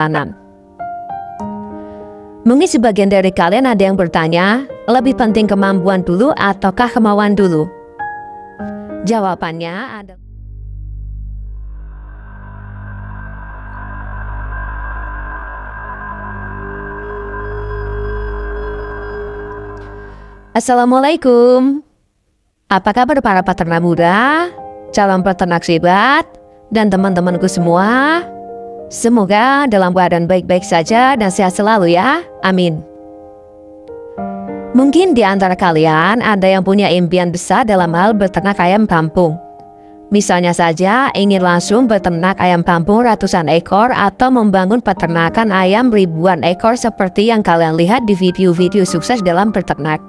perjalanan. Mungkin sebagian dari kalian ada yang bertanya, lebih penting kemampuan dulu ataukah kemauan dulu? Jawabannya adalah Assalamualaikum. Apa kabar para peternak muda, calon peternak hebat, dan teman-temanku semua? Semoga dalam keadaan baik-baik saja dan sehat selalu ya, amin. Mungkin di antara kalian ada yang punya impian besar dalam hal beternak ayam kampung. Misalnya saja ingin langsung beternak ayam kampung ratusan ekor atau membangun peternakan ayam ribuan ekor seperti yang kalian lihat di video-video sukses dalam beternak.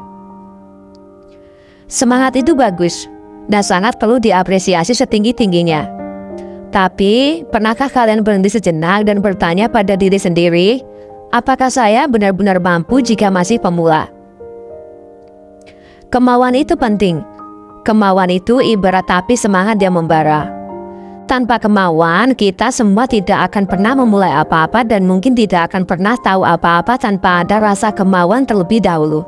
Semangat itu bagus dan sangat perlu diapresiasi setinggi-tingginya. Tapi, pernahkah kalian berhenti sejenak dan bertanya pada diri sendiri, apakah saya benar-benar mampu jika masih pemula? Kemauan itu penting. Kemauan itu ibarat api semangat yang membara. Tanpa kemauan, kita semua tidak akan pernah memulai apa-apa dan mungkin tidak akan pernah tahu apa-apa tanpa ada rasa kemauan terlebih dahulu.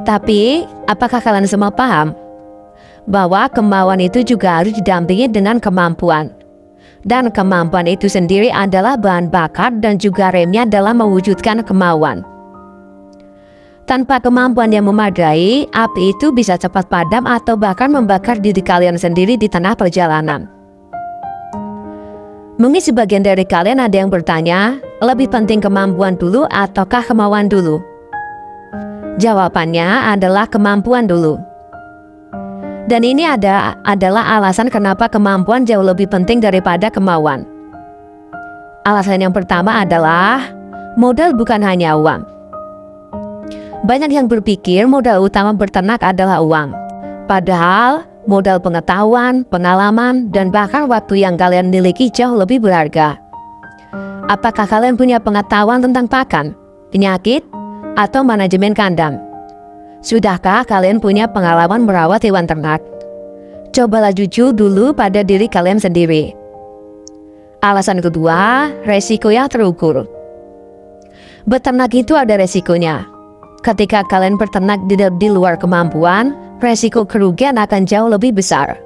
Tapi, apakah kalian semua paham bahwa kemauan itu juga harus didampingi dengan kemampuan? Dan kemampuan itu sendiri adalah bahan bakar dan juga remnya dalam mewujudkan kemauan. Tanpa kemampuan yang memadai, api itu bisa cepat padam atau bahkan membakar diri kalian sendiri di tengah perjalanan. Mungkin sebagian dari kalian ada yang bertanya, lebih penting kemampuan dulu ataukah kemauan dulu? Jawabannya adalah kemampuan dulu. Dan ini adalah alasan kenapa kemampuan jauh lebih penting daripada kemauan. Alasan yang pertama adalah modal bukan hanya uang. Banyak yang berpikir modal utama berternak adalah uang. Padahal modal pengetahuan, pengalaman, dan bahkan waktu yang kalian miliki jauh lebih berharga. Apakah kalian punya pengetahuan tentang pakan, penyakit, atau manajemen kandang? Sudahkah kalian punya pengalaman merawat hewan ternak? Cobalah jujur dulu pada diri kalian sendiri. Alasan kedua, resiko yang terukur. Beternak itu ada resikonya. Ketika kalian berternak di luar kemampuan, resiko kerugian akan jauh lebih besar.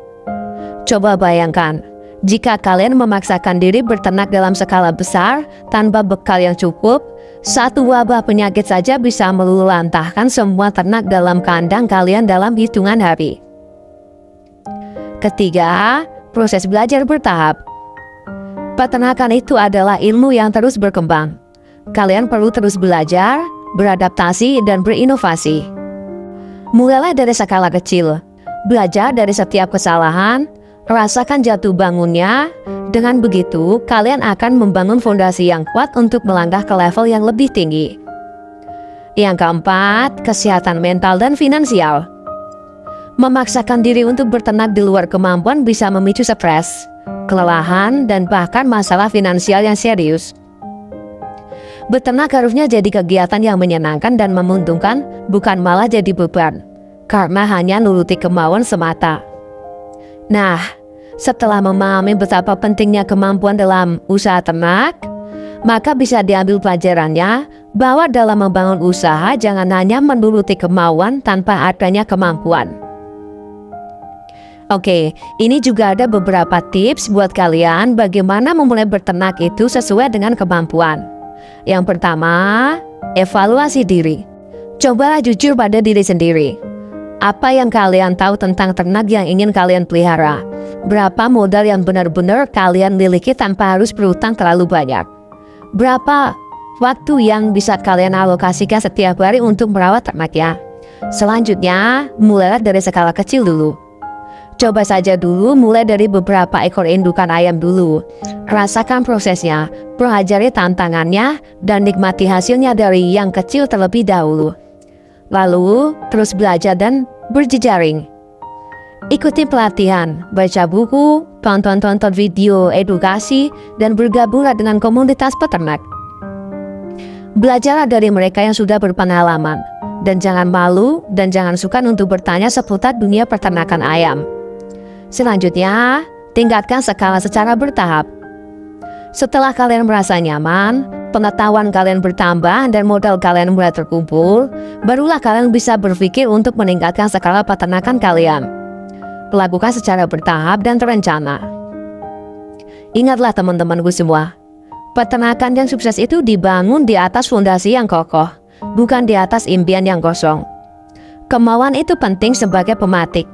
Coba bayangkan, jika kalian memaksakan diri berternak dalam skala besar tanpa bekal yang cukup, satu wabah penyakit saja bisa meluluhlantahkan semua ternak dalam kandang kalian dalam hitungan hari. Ketiga, proses belajar bertahap. Peternakan itu adalah ilmu yang terus berkembang. Kalian perlu terus belajar, beradaptasi, dan berinovasi. Mulailah dari skala kecil, belajar dari setiap kesalahan, rasakan jatuh bangunnya. Dengan begitu, kalian akan membangun fondasi yang kuat untuk melangkah ke level yang lebih tinggi. Yang keempat, kesehatan mental dan finansial. Memaksakan diri untuk berternak di luar kemampuan bisa memicu stres, kelelahan, dan bahkan masalah finansial yang serius. Beternak harusnya jadi kegiatan yang menyenangkan dan menguntungkan, bukan malah jadi beban, karena hanya nuruti kemauan semata. Nah, setelah memahami betapa pentingnya kemampuan dalam usaha ternak, maka bisa diambil pelajarannya bahwa dalam membangun usaha jangan hanya menuruti kemauan tanpa adanya kemampuan. Oke, ini juga ada beberapa tips buat kalian bagaimana memulai berternak itu sesuai dengan kemampuan. Yang pertama, evaluasi diri. Cobalah jujur pada diri sendiri. Apa yang kalian tahu tentang ternak yang ingin kalian pelihara? Berapa modal yang benar-benar kalian miliki tanpa harus berhutang terlalu banyak? Berapa waktu yang bisa kalian alokasikan setiap hari untuk merawat ternaknya? Selanjutnya, mulailah dari skala kecil dulu. Coba saja dulu mulai dari beberapa ekor indukan ayam dulu. Rasakan prosesnya, pelajari tantangannya, dan nikmati hasilnya dari yang kecil terlebih dahulu. Lalu, terus belajar dan berjejaring. Ikuti pelatihan, baca buku, tonton video edukasi, dan bergabunglah dengan komunitas peternak. Belajarlah dari mereka yang sudah berpengalaman, dan jangan malu dan jangan sukar untuk bertanya seputar dunia peternakan ayam. Selanjutnya, tingkatkan skala secara bertahap. Setelah kalian merasa nyaman, pengetahuan kalian bertambah dan modal kalian mulai terkumpul, barulah kalian bisa berpikir untuk meningkatkan skala peternakan kalian. Lakukan secara bertahap dan terencana. Ingatlah teman-temanku semua, peternakan yang sukses itu dibangun di atas fondasi yang kokoh, bukan di atas impian yang kosong. Kemauan itu penting sebagai pematik,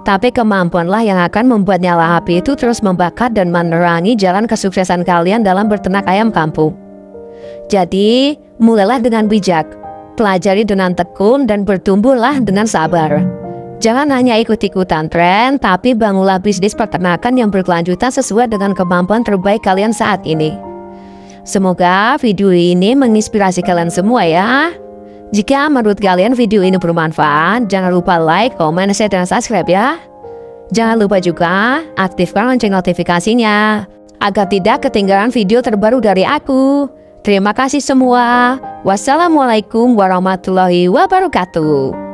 tapi kemampuanlah yang akan membuat nyala api itu terus membakar dan menerangi jalan kesuksesan kalian dalam berternak ayam kampung. Jadi, mulailah dengan bijak, pelajari dengan tekun, dan bertumbuhlah dengan sabar. Jangan hanya ikut-ikutan tren, tapi bangunlah bisnis peternakan yang berkelanjutan sesuai dengan kemampuan terbaik kalian saat ini. Semoga video ini menginspirasi kalian semua ya. Jika menurut kalian video ini bermanfaat, jangan lupa like, komen, share, dan subscribe ya. Jangan lupa juga aktifkan lonceng notifikasinya, agar tidak ketinggalan video terbaru dari aku. Terima kasih semua. Wassalamualaikum warahmatullahi wabarakatuh.